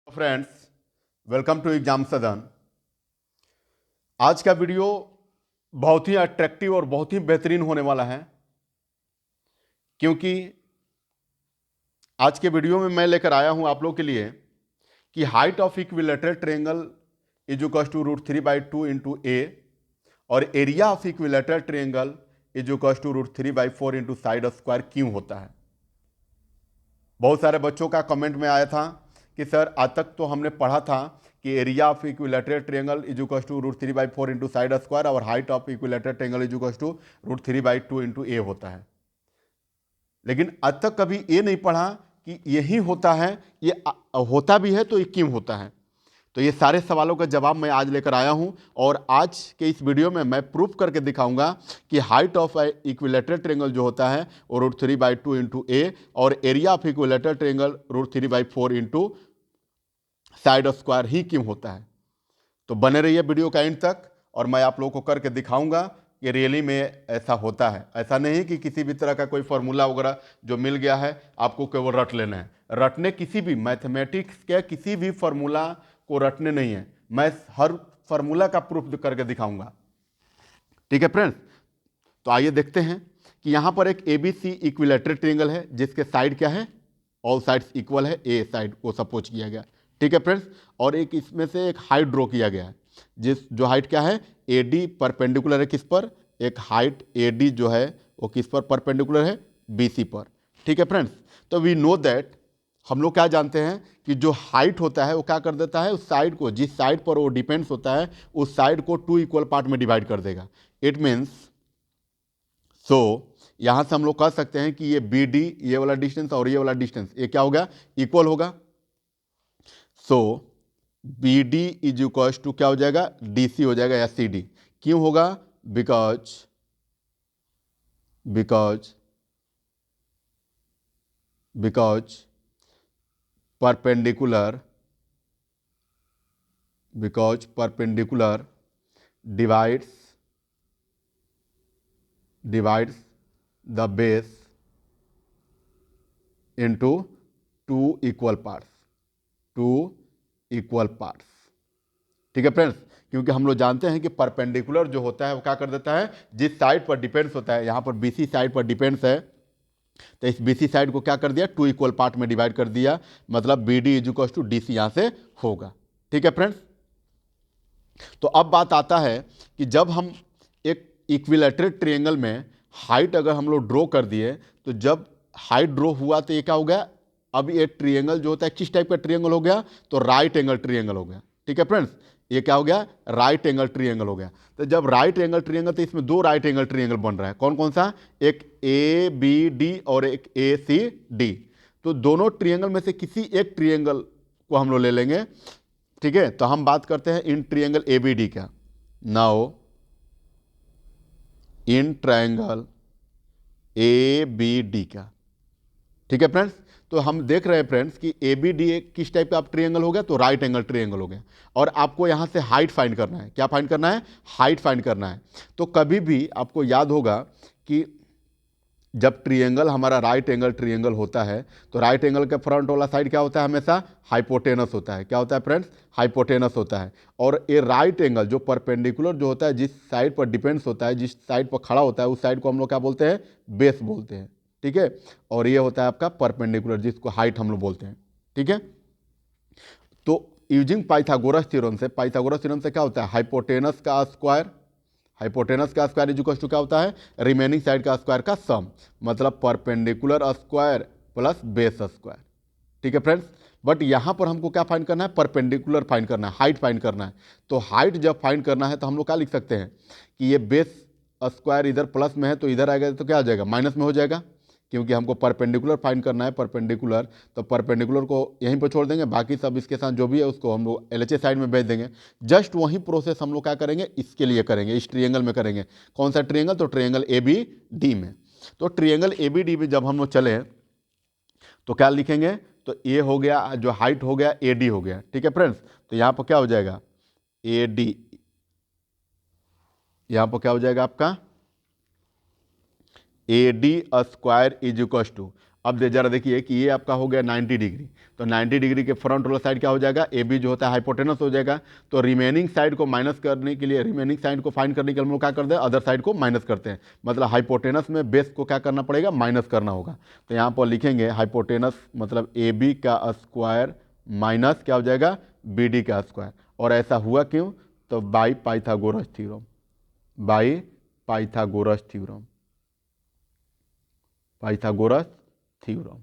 Friends, welcome to exam सदन। आज का वीडियो बहुत ही अट्रैक्टिव और बहुत ही बेहतरीन होने वाला है, क्योंकि आज के वीडियो में मैं लेकर आया हूं आप लोग के लिए कि height of equilateral triangle is equals to √3/2 into a और area of equilateral triangle is equals to √3/4 into side square क्यों होता है। बहुत सारे बच्चों का कमेंट में आया था कि सर आज तक तो हमने पढ़ा था कि area of equilateral triangle is equals to √3/4 into side square और height of equilateral triangle is equals to √3/2 into a होता है, लेकिन आज तक कभी ये नहीं पढ़ा कि यही होता है, ये होता भी है तो ये क्यों होता है। तो ये सारे सवालों का जवाब मैं आज लेकर आया हूं और आज के इस वीडियो में मैं प्रूफ करके दिखाऊंगा कि हाइट ऑफ इक्विलेटरल ट्रायंगल जो होता है वो √3/2 इंटू ए और area of equilateral triangle √3/4 into side square ही क्यों होता है। तो बने रहिए वीडियो का एंड तक और मैं आप लोगों को करके दिखाऊंगा कि रियली में ऐसा होता है। ऐसा नहीं कि किसी भी तरह का कोई फॉर्मूला वगैरह जो मिल गया है आपको केवल रट लेना है। रटने किसी भी मैथमेटिक्स के किसी भी फॉर्मूला को रटने नहीं है, मैं हर फॉर्मूला का प्रूफ करके दिखाऊंगा। ठीक है फ्रेंड्स, तो आइए देखते हैं कि यहां पर एक ABC इक्विलेटरल ट्रायंगल है जिसके साइड क्या है, ऑल साइड्स इक्वल है, ए साइड को सपोज किया गया। ठीक है फ्रेंड्स, और एक इसमें से एक हाइट ड्रॉ किया गया है जो हाइट क्या है, AD परपेंडिकुलर है किस पर, एक हाइट AD जो है वो किस पर परपेंडिकुलर है, BC पर। ठीक है फ्रेंड्स, तो वी नो दैट हम लोग क्या जानते हैं कि जो हाइट होता है वो क्या कर देता है, उस साइड को, जिस साइड पर वो डिपेंड्स होता है उस साइड को 2 इक्वल पार्ट में डिवाइड कर देगा। इट मीन्स यहां से हम लोग कह सकते हैं कि ये BD, ये वाला डिस्टेंस और ये वाला डिस्टेंस, ये क्या होगा, इक्वल होगा। BD इज इक्वल टू क्या हो जाएगा, DC हो जाएगा या CD। क्यों होगा, because perpendicular divides the base into 2 equal parts. ठीक है फ्रेंड्स, क्योंकि हम लोग जानते हैं कि परपेंडिकुलर जो होता है वो क्या कर देता है, जिस साइड पर डिपेंड्स होता है, यहां पर BC साइड पर डिपेंड्स है तो इस BC साइड को क्या कर दिया, 2 इक्वल पार्ट में डिवाइड कर दिया, मतलब BD is equal to DC यहां से होगा। ठीक है फ्रेंड्स, तो अब बात आता है कि जब हम एक इक्विलेटरल ट्रायंगल में हाइट अगर हम लोग ड्रॉ कर दिए, तो जब हाइट ड्रॉ हुआ तो ये क्या हो गया, अब ये ट्रायंगल जो होता है किस टाइप का ट्रायंगल हो गया, तो राइट एंगल ट्रायंगल हो गया। ठीक है फ्रेंड्स, ये क्या हो गया, राइट एंगल ट्रायंगल हो गया। तो जब राइट एंगल ट्रायंगल, तो इसमें 2 राइट एंगल ट्रायंगल बन रहा है, कौन कौन सा, एक ABD और एक ACD। तो दोनों ट्रायंगल में से किसी एक ट्रायंगल को हम लोग ले लेंगे। ठीक है, तो हम बात करते हैं इन ट्रायंगल ABD का। नाउ इन ट्रायंगल ABD का। ठीक है फ्रेंड्स, तो हम देख रहे हैं फ्रेंड्स कि ABD किस टाइप का आप ट्रायंगल हो गया, तो राइट एंगल ट्रायंगल हो गया। और आपको यहां से हाइट फाइंड करना है, क्या फाइंड करना है, हाइट फाइंड करना है। तो कभी भी आपको याद होगा कि जब ट्रायंगल हमारा राइट एंगल ट्रायंगल होता है तो राइट एंगल के फ्रंट वाला साइड क्या होता है, हमेशा हाइपोटेनस होता है। क्या होता है फ्रेंड्स, हाइपोटेनस होता है। और ये राइट एंगल जो परपेंडिकुलर जो होता है, जिस साइड पर डिपेंड्स होता है, जिस साइड पर खड़ा होता है, उस साइड को हम लोग क्या बोलते हैं, बेस बोलते हैं। ठीक है, और ये होता है आपका परपेंडिकुलर, जिसको हाइट हम लोग बोलते हैं। ठीक है, तो यूजिंग पाइथागोरस थ्योरम से क्या होता है, हाइपोटेनस का स्क्वायर इज इक्वल टू क्या होता है, रिमेनिंग साइड का स्क्वायर का सम, मतलब perpendicular square plus base square. ठीक है फ्रेंड्स, बट यहां पर हमको क्या फाइंड करना है, परपेंडिकुलर फाइंड करना है, हाइट फाइंड करना है। तो हाइट जब फाइंड करना है तो हम लोग क्या लिख सकते हैं कि ये बेस स्क्वायर इधर प्लस में है तो इधर आएगा तो क्या आ जाएगा, माइनस में हो जाएगा, क्योंकि हमको परपेंडिकुलर फाइंड करना है। परपेंडिकुलर, तो परपेंडिकुलर को यहीं पर छोड़ देंगे, बाकी सब इसके साथ जो भी है उसको हम लोग LHS साइड में भेज देंगे। जस्ट वही प्रोसेस हम लोग क्या करेंगे, इसके लिए करेंगे, इस ट्रायंगल में करेंगे। कौन सा ट्रायंगल, तो ट्रायंगल ABD में। तो ट्रायंगल ABD में जब हम लोग चले तो क्या लिखेंगे, तो ये हो गया, जो हाइट हो गया AD हो गया। ठीक है फ्रेंड्स, तो यहां पर क्या हो जाएगा, AD, यहां पर क्या हो जाएगा आपका, AD square is equal to, अब जरा देखिए कि ये आपका हो गया 90 डिग्री, तो 90 डिग्री के फ्रंट वाला साइड क्या हो जाएगा, ए बी जो होता है हाइपोटेनस हो जाएगा। तो रिमेनिंग साइड को माइनस करने के लिए, रिमेनिंग साइड को फाइंड करने के लिए हम लोग क्या करते हैं, अदर साइड को माइनस करते हैं। मतलब हाइपोटेनस में बेस को क्या करना पड़ेगा, माइनस करना होगा। तो यहाँ पर लिखेंगे हाइपोटेनस मतलब ए बी का स्क्वायर माइनस क्या हो जाएगा, बी डी का स्क्वायर। और ऐसा हुआ क्यों, तो by Pythagoras theorem, by Pythagoras theorem, Pythagoras theorem,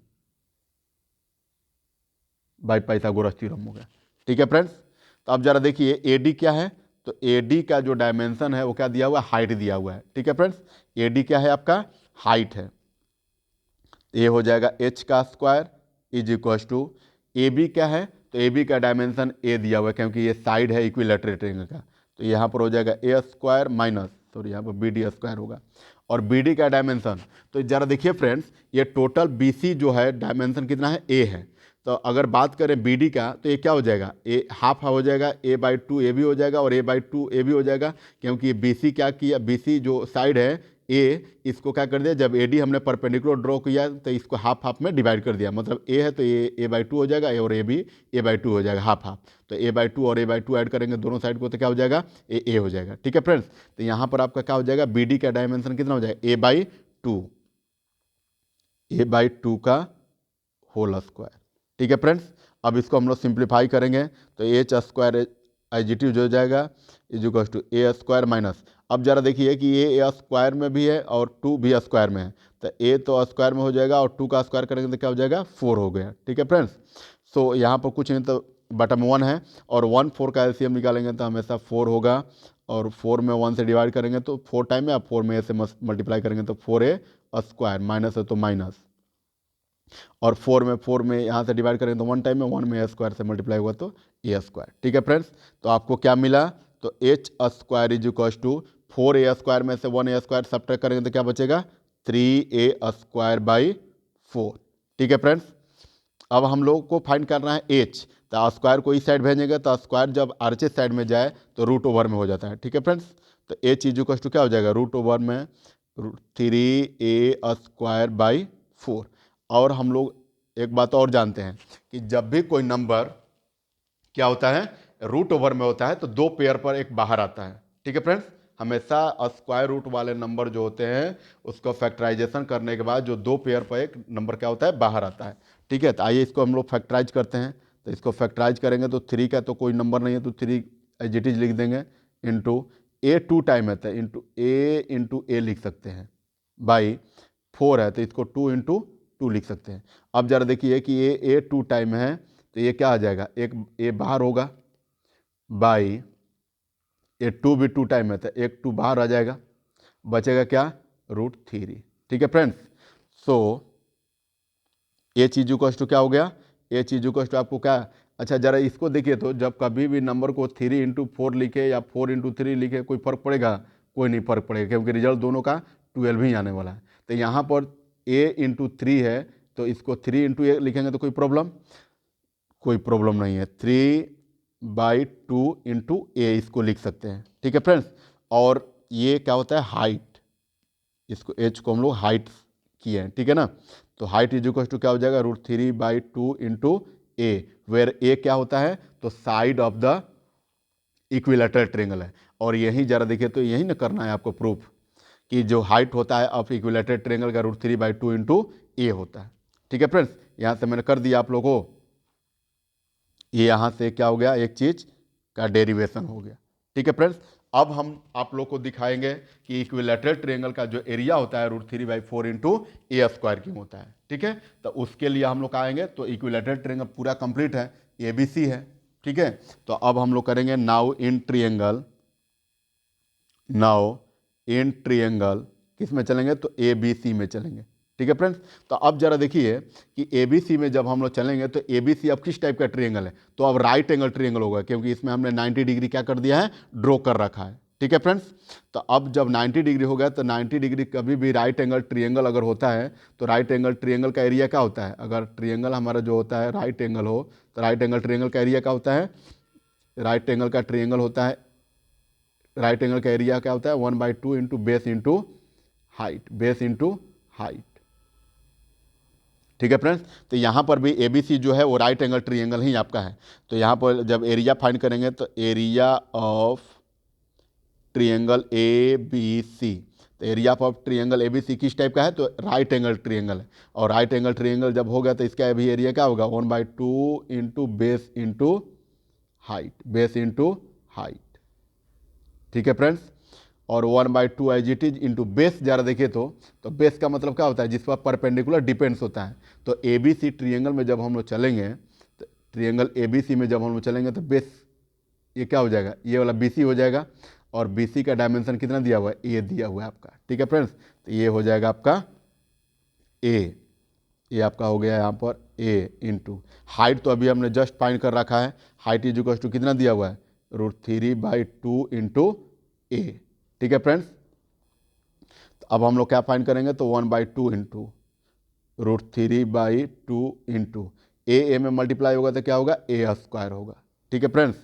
by Pythagoras theorem हो गया। ठीक है फ्रेंड्स, तो अब जरा देखिए एडी क्या है, तो एडी का जो डायमेंशन है वो क्या दिया हुआ है, हाइट दिया हुआ है। ठीक है फ्रेंड्स, एडी क्या है आपका, हाइट है। ए हो जाएगा एच का square is equal to, A B क्या है, तो ए बी का डायमेंशन ए दिया हुआ है क्योंकि ये साइड है इक्विलैटरल ट्रायंगल का। तो यहाँ पर हो जाएगा ए स्क्वायर माइनस, सॉरी यहाँ पर बी डी स्क्वायर होगा। और बी डी का डायमेंशन, तो ज़रा देखिए फ्रेंड्स, ये टोटल बी सी जो है डायमेंशन कितना है, ए है। तो अगर बात करें बी डी का, तो ये क्या हो जाएगा, ए हाफ हो जाएगा, ए बाई टू ए भी हो जाएगा और ए बाई टू ए भी हो जाएगा। क्योंकि बी सी क्या किया, बी सी जो साइड है ए, इसको क्या कर दिया, जब ए डी हमने परपेंडिकुलर ड्रॉ किया तो इसको हाफ हाफ में डिवाइड कर दिया। मतलब ए है तो ए बाई टू हो जाएगा, और ए भी ए बाई टू हो जाएगा, हाफ हाफ। तो ए बाई टू और ए बाई टू ऐड करेंगे दोनों साइड को, तो क्या हो जाएगा, ए हो जाएगा। ठीक है फ्रेंड्स, तो यहाँ पर आपका क्या हो जाएगा, बी डी का डायमेंशन कितना हो जाएगा, a by two, a by two का होल स्क्वायर। ठीक है फ्रेंड्स, अब इसको हम लोग सिंप्लीफाई करेंगे तो एच स्क्वायर एजिटिव जो हो जाएगा is equal to A square minus. अब जरा देखिए कि ये ए स्क्वायर में भी है और टू भी स्क्वायर में है, तो ए तो स्क्वायर में हो जाएगा और टू का स्क्वायर करेंगे तो क्या हो जाएगा, 4 हो गया। ठीक है फ्रेंड्स, सो यहाँ पर कुछ नहीं तो बटम 1 है, और 1 4 का एलसीएम निकालेंगे तो हमेशा 4 होगा, और 4 में 1 से डिवाइड करेंगे तो 4 टाइम में, आप 4 में ए से मल्टीप्लाई करेंगे तो 4a स्क्वायर, माइनस है तो माइनस, और 4 में यहाँ से डिवाइड करेंगे तो 1 टाइम में, 1 में ए स्क्वायर से मल्टीप्लाई हुआ तो ए स्क्वायर। ठीक है फ्रेंड्स, तो आपको क्या मिला, तो H square is equal to 4a square में से 1a स्क्वायर सब्ट्रैक्ट करेंगे तो क्या बचेगा, 3a स्क्वायर बाई 4। ठीक है फ्रेंड्स, अब हम लोग को फाइंड करना है एच, तो स्क्वायर को इस साइड भेजेंगे तो स्क्वायर जब आरचे साइड में जाए तो रूट ओवर में हो जाता है। ठीक है फ्रेंड्स, तो एच इज इक्वल टू क्या हो जाएगा, रूट ओवर में 3a स्क्वायर बाई 4। और हम लोग एक बात और जानते हैं कि जब भी कोई नंबर क्या होता है, रूट ओवर में होता है तो दो पेयर पर एक बाहर आता है। ठीक है फ्रेंड्स, हमेशा स्क्वायर रूट वाले नंबर जो होते हैं उसको फैक्टराइजेशन करने के बाद जो दो पेयर पर एक नंबर क्या होता है, बाहर आता है। ठीक है, तो आइए इसको हम लोग फैक्टराइज करते हैं। तो इसको फैक्टराइज करेंगे तो 3 का तो कोई नंबर नहीं है तो 3 एज इट इज लिख देंगे, इंटू ए 2 टाइम है तो इंटू ए लिख सकते हैं, बाई 4 है तो इसको 2 इंटू 2 लिख सकते हैं। अब जरा देखिए कि ए 2 टाइम है तो ये क्या आ जाएगा, एक ए बाहर होगा, बाई ये 2 भी 2 टाइम है तो एक 2 बाहर आ जाएगा, बचेगा क्या, √3। ठीक है फ्रेंड्स, सो ये चीज टू क्या हो गया, ये चीज टू आपको क्या, अच्छा जरा इसको देखिए तो जब कभी भी नंबर को 3 इंटू 4 लिखे या 4 इंटू 3 लिखे कोई फर्क पड़ेगा, कोई नहीं फर्क पड़ेगा, क्योंकि रिजल्ट दोनों का 12 ही आने वाला है। तो यहाँ पर a इंटू 3 है तो इसको 3 इंटू ए लिखेंगे तो कोई प्रॉब्लम नहीं है, 3/2 इंटू ए इसको लिख सकते हैं। ठीक है फ्रेंड्स, और ये क्या होता है, हाइट, इसको एच को हम लोग हाइट किए हैं। ठीक है ना, तो हाइट इज इक्वल टू क्या हो जाएगा, √3/2 इंटू ए, वेयर ए क्या होता है, तो side of the equilateral triangle है। और यही जरा देखिए तो यही ना करना है आपको प्रूफ कि जो हाइट होता है ऑफ इक्विलैटरल ट्रायंगल का √3/2 इंटू ए होता है। ठीक है फ्रेंड्स, यहाँ से मैंने कर दिया आप लोगों को, ये यहाँ से क्या हो गया, एक चीज का डेरिवेशन हो गया। ठीक है फ्रेंड्स, अब हम आप लोग को दिखाएंगे कि इक्विलैटरल ट्रायंगल का जो एरिया होता है √3/4 इंटू ए स्क्वायर क्यों होता है। ठीक है, तो उसके लिए हम लोग आएंगे, तो इक्विलैटरल ट्रायंगल पूरा कंप्लीट है, ABC है। ठीक है, तो अब हम लोग करेंगे नाउ इन ट्रायंगल किस में चलेंगे, तो ABC में चलेंगे। ठीक है फ्रेंड्स, तो अब जरा देखिए कि ABC में जब हम लोग चलेंगे तो ABC अब किस टाइप का ट्रायंगल है, तो अब राइट एंगल ट्रायंगल होगा, क्योंकि इसमें हमने 90 डिग्री क्या कर दिया है, ड्रॉ कर रखा है। ठीक है फ्रेंड्स, तो अब जब 90 डिग्री हो गया तो 90 डिग्री कभी भी राइट एंगल ट्रायंगल अगर होता है तो राइट एंगल ट्रायंगल का एरिया क्या होता है, अगर ट्रायंगल हमारा जो होता है राइट एंगल हो तो राइट एंगल ट्रायंगल का एरिया क्या होता है, राइट एंगल का ट्रायंगल होता है, राइट एंगल का एरिया क्या होता है, 1/2 into base into height, base into height. ठीक है फ्रेंड्स। तो यहाँ पर भी ए बी सी जो है वो राइट एंगल ट्रिएंगल ही आपका है। तो यहाँ पर जब एरिया फाइंड करेंगे तो area of triangle A B C, तो area of triangle A B C किस टाइप का है, तो राइट एंगल ट्रिएंगल है। और राइट एंगल ट्रिएंगल जब हो गया तो इसका भी एरिया क्या होगा, 1/2 into base into height, base into height. ठीक है फ्रेंड्स। और 1/2 as it is into base जरा देखिए तो बेस का मतलब क्या होता है, जिस पर परपेंडिकुलर डिपेंड्स होता है। तो ए बी सी ट्रिएंगल में जब हम लोग चलेंगे, तो ट्रिएंगल ए बी सी में जब हम लोग चलेंगे तो बेस ये क्या हो जाएगा, ये वाला बी सी हो जाएगा। और बी सी का डायमेंशन कितना दिया हुआ है, ए दिया हुआ है आपका। ठीक है फ्रेंड्स। तो ये हो जाएगा आपका ए, ये आपका हो गया यहाँ पर ए इंटू हाइट। तो अभी हमने जस्ट फाइंड कर रखा है, हाइट इज इक्वल टू कितना दिया हुआ है, √3/2 इंटू ए। ठीक है फ्रेंड्स। तो अब हम लोग क्या फाइंड करेंगे, तो 1/2 इंटू √3/2 इंटू ए में मल्टीप्लाई होगा तो क्या होगा, A² होगा। ठीक है फ्रेंड्स।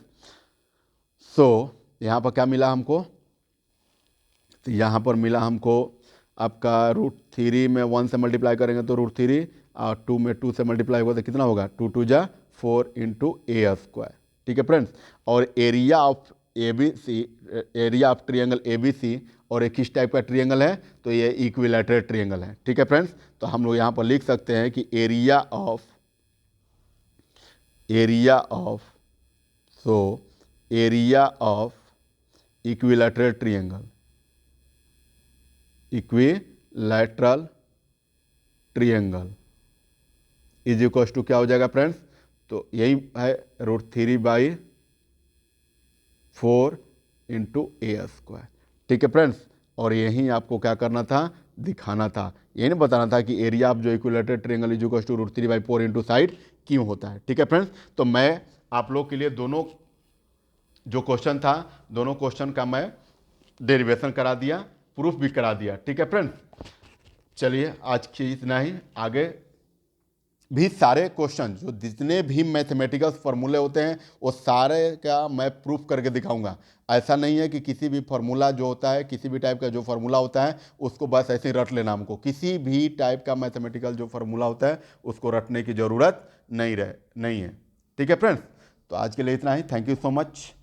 सो यहाँ पर क्या मिला हमको, तो यहाँ पर मिला हमको आपका √3 में 1 से मल्टीप्लाई करेंगे तो √3, और 2 में 2 से मल्टीप्लाई होगा तो कितना होगा, 2 2 जा 4 इंटू A²। ठीक है फ्रेंड्स। और area of A B C, area of triangle A B C, और एक किस टाइप का ट्रिएंगल है, तो ये इक्विलैटरल ट्रिएंगल है। ठीक है फ्रेंड्स। तो हम लोग यहाँ पर लिख सकते हैं कि area of area of equilateral triangle, equilateral triangle is equal to क्या हो जाएगा फ्रेंड्स, तो यही है √3/4 इंटू A²। ठीक है फ्रेंड्स। और यही आपको क्या करना था, दिखाना था, ये नहीं बताना था कि एरिया ऑफ जो equilateral triangle is equal to √3/4 into side क्यों होता है। ठीक है फ्रेंड्स। तो मैं आप लोग के लिए दोनों जो क्वेश्चन था, दोनों क्वेश्चन का मैं डेरिवेशन करा दिया, प्रूफ भी करा दिया। ठीक है फ्रेंड्स। चलिए आज की इतना ही, आगे भी सारे क्वेश्चन जो जितने भी मैथमेटिकल फार्मूले होते हैं वो सारे का मैं प्रूफ करके दिखाऊंगा। ऐसा नहीं है कि किसी भी फार्मूला जो होता है, किसी भी टाइप का जो फार्मूला होता है उसको बस ऐसे ही रट लेना हमको। किसी भी टाइप का मैथमेटिकल जो फार्मूला होता है उसको रटने की ज़रूरत नहीं है। ठीक है फ्रेंड्स। तो आज के लिए इतना ही। Thank you so much.